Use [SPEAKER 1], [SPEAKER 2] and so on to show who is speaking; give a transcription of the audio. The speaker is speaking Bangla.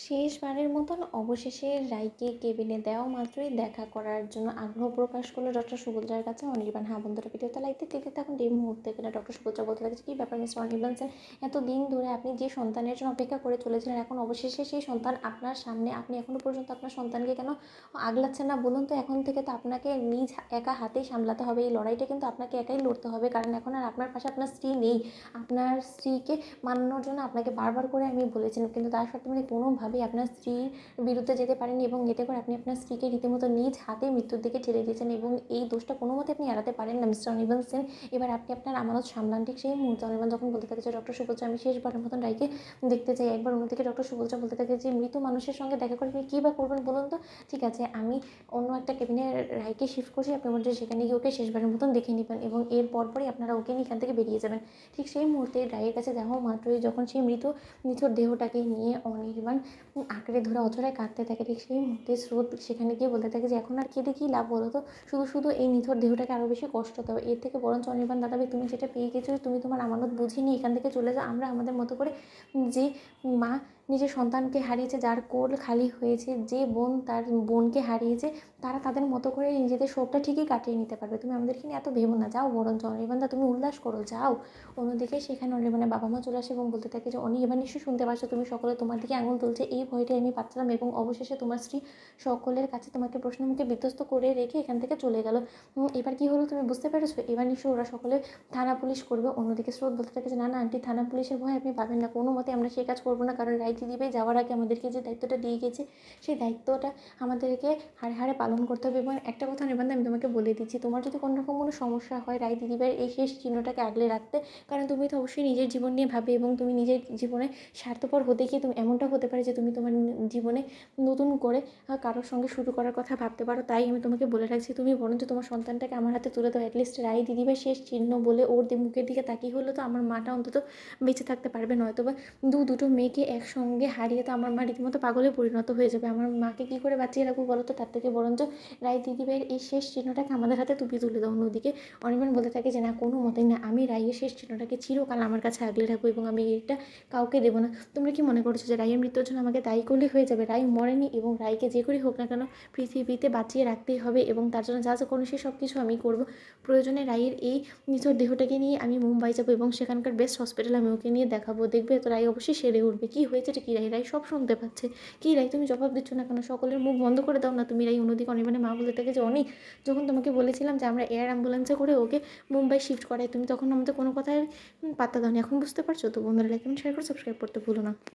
[SPEAKER 1] শেষবারের মতন অবশেষে রায়কে কেবিনে দেওয়া মাত্রই দেখা করার জন্য আগ্রহ প্রকাশ করলো ডক্টর সুভদ্রার কাছে অনির্বাণ। হ্যাঁ বন্ধুরা, ভিডিওতে লাইক দিতে দিতে এখন এই মুহূর্তে গেলে ডক্টর সুভদ্রা বলতে লাগছে, কী ব্যাপার মিস্টার অনির্বাণ স্যার, এতদিন ধরে আপনি যে সন্তানের জন্য অপেক্ষা করে চলেছিলেন, এখন অবশেষে সেই সন্তান আপনার সামনে, আপনি এখনও পর্যন্ত আপনার সন্তানকে কেন আগলাচ্ছেন না বলুন তো? এখন থেকে তো আপনাকে নিজ একা হাতেই সামলাতে হবে, এই লড়াইটা কিন্তু আপনাকে একাই লড়তে হবে, কারণ এখন আর আপনার পাশে আপনার স্ত্রী নেই। আপনার স্ত্রীকে মানানোর জন্য আপনাকে বারবার করে আমি বলেছিলাম, কিন্তু তার সত্ত্বেও আপনি কোনোভাবেই আপনার স্ত্রীর বিরুদ্ধে যেতে পারেননি এবং এতে করে আপনি আপনার স্ত্রীকে রীতিমতো নিজ হাতে মৃত্যুর দিকে ঠেলে দিয়েছেন এবং এই দোষটা কোনো মতে আপনি এড়াতে পারেন না মিস্টার অনির্বাণ সেন। এবার আপনি আপনার আমানত সামলান। ঠিক সেই মুহূর্তে অনির্বাণ যখন বলতে থাকে যে ডক্টর সুভদ্রা, আমি শেষবারের মতন রায়কে দেখতে চাই একবার। অন্যদিকে ডক্টর সুভদ্রা বলতে থাকে যে মৃত মানুষের সঙ্গে দেখা করে আপনি কী বা করবেন বলুন তো? ঠিক আছে, আমি অন্য একটা কেবিনে রায়কে শিফট করছি, আপনি বলছেন সেখানে গিয়ে ওকে শেষবারের মতন দেখে নেবেন এবং এর পরপরই আপনারা ওকে নিয়ে এখান থেকে বেরিয়ে যাবেন। ঠিক সেই মুহূর্তে রায়ের কাছে যাওয়া মাত্রই যখন সেই নিথর দেহটাকে নিয়ে অনির্বাণ আঁকড়ে ধরে অঝরে কাঁদতে থাকে, ঠিক সেই মুহূর্তে স্রোত সেখানে গিয়ে বলতে থাকে যে এখন আর কেঁদে কী লাভ বলো তো, শুধু শুধু এই নিথর দেহটাকে আরও বেশি কষ্ট দাও। এর থেকে বরঞ্চ অনির্বাণ দাদাভাই, তুমি যেটা পেয়ে গেছো, তুমি তোমার আমানত বুঝে নিয়ে এখান থেকে চলে যাও। আমরা আমাদের মতো করে, যে মা নিজের সন্তানকে হারিয়েছে, যার কোল খালি হয়েছে, যে বোন তার বোনকে হারিয়েছে, তারা তাদের মতো করে নিজেদের শোকটা ঠিকই কাটিয়ে নিতে পারবে। তুমি আমাদেরকে নিয়ে এত ভেবো না, যাও বরঞ্চ অনির্বাণদা, তুমি উল্লাস করো, যাও। অন্যদিকে সেখানে অনির্বাণের বাবা মা চলে আসে এবং বলতে থাকে যে অনি, এবার নিশ্চয়ই শুনতে পাচ্ছ, তুমি সকলে তোমার দিকে আঙুল তুলছে, এই ভয়টাই আমি পাচ্ছিলাম এবং অবশেষে তোমার স্ত্রী সকলের কাছে তোমাকে প্রশ্ন মুখে বিধ্বস্ত করে রেখে এখান থেকে চলে গেল। এবার কি হলো তুমি বুঝতে পেরেছো? এবার নিশ্চয়ই ওরা সকলে থানা পুলিশ করবে। অন্যদিকে স্রোত বলতে থাকে যে না না আন্টি, থানা পুলিশের ভয় আপনি পাবেন না, কোনো মতে আমরা সেই কাজ করবো না, কারণ রায় দিদিভাই যাওয়ার আগে আমাদেরকে যে দায়িত্বটা দিয়ে গেছে, সেই দায়িত্বটা আমাদেরকে হাড়ে হাড়ে পালন করতে হবে। এবং একটা কথা নির্বান্ধ আমি তোমাকে বলে দিচ্ছি, তোমার যদি কোনো রকম কোনো সমস্যা হয় রায় দিদিভাইয়ের এই শেষ চিহ্নটাকে আগলে রাখতে, কারণ তুমি তো অবশ্যই নিজের জীবন নিয়ে ভাবে এবং তুমি নিজের জীবনে স্বার্থপর হতে গিয়ে তুমি এমনটা হতে পারে যে তুমি তোমার জীবনে নতুন করে কারোর সঙ্গে শুরু করার কথা ভাবতে পারো। তাই আমি তোমাকে বলে রাখছি, তুমি বরঞ্চ তোমার সন্তানটাকে আমার হাতে তুলে দাও। অ্যাটলিস্ট রায় দিদিভাই শেষ চিহ্ন বলে ওর মুখের দিকে তাকিয়ে হলো তো আমার মাটা অন্তত বেঁচে থাকতে পারবে, নয়তো বা দুটো মেয়েকে একসঙ্গে হারিয়ে তো আমার মা রীতিমতো পাগলে পরিণত হয়ে যাবে। আমার মাকে কী করে বাঁচিয়ে রাখবো বলো তো? তার থেকে বরঞ্চ রায় দিদিভাইয়ের এই শেষ চিহ্নটাকে আমাদের হাতে তুমি তুলে দাও। অন্যদিকে অনির্বাণ বলতে থাকে যে না, কোনো মতেই না, আমি রায়ের শেষ চিহ্নটাকে চিরকাল আমার কাছে আগলে রাখবো এবং আমি এটা কাউকে দেবো না। তোমরা কি মনে করছো যে রায়ের মৃত্যুর জন্য আমাকে দায়ী করলেই হয়ে যাবে? রায় মরেনি এবং রায়কে যে করেই হোক না কেন পৃথিবীতে বাঁচিয়ে রাখতেই হবে এবং তার জন্য যা যা কোনো সে সব কিছু আমি করবো। প্রয়োজনে রায়ের এই নিথর দেহটাকে নিয়ে আমি মুম্বাই যাবো এবং সেখানকার বেস্ট হসপিটালে আমি ওকে নিয়ে দেখাবো, দেখবে তো রায় অবশ্যই সেরে উঠবে। কী হয়েছে এটা? কী রায়? রায় সব শুনতে পাচ্ছে। কী রায়, তুমি জবাব দিচ্ছ না কেন? সকলের মুখ বন্ধ করে দাও না তুমি রায়। অন্যদিকে অনির্বাণের মা বলতে থাকে যে অনি, যখন তোমাকে বলেছিলাম যে আমরা এয়ার অ্যাম্বুলেন্সে করে ওকে মুম্বাই শিফট করাই, তুমি তখন আমাদের কোনো কথায় পাত্তা দাওনি। এখন বুঝতে পারছো তো? বন্ধুরা লাইক কমেন্ট শেয়ার করে সাবস্ক্রাইব করতে ভুলো না।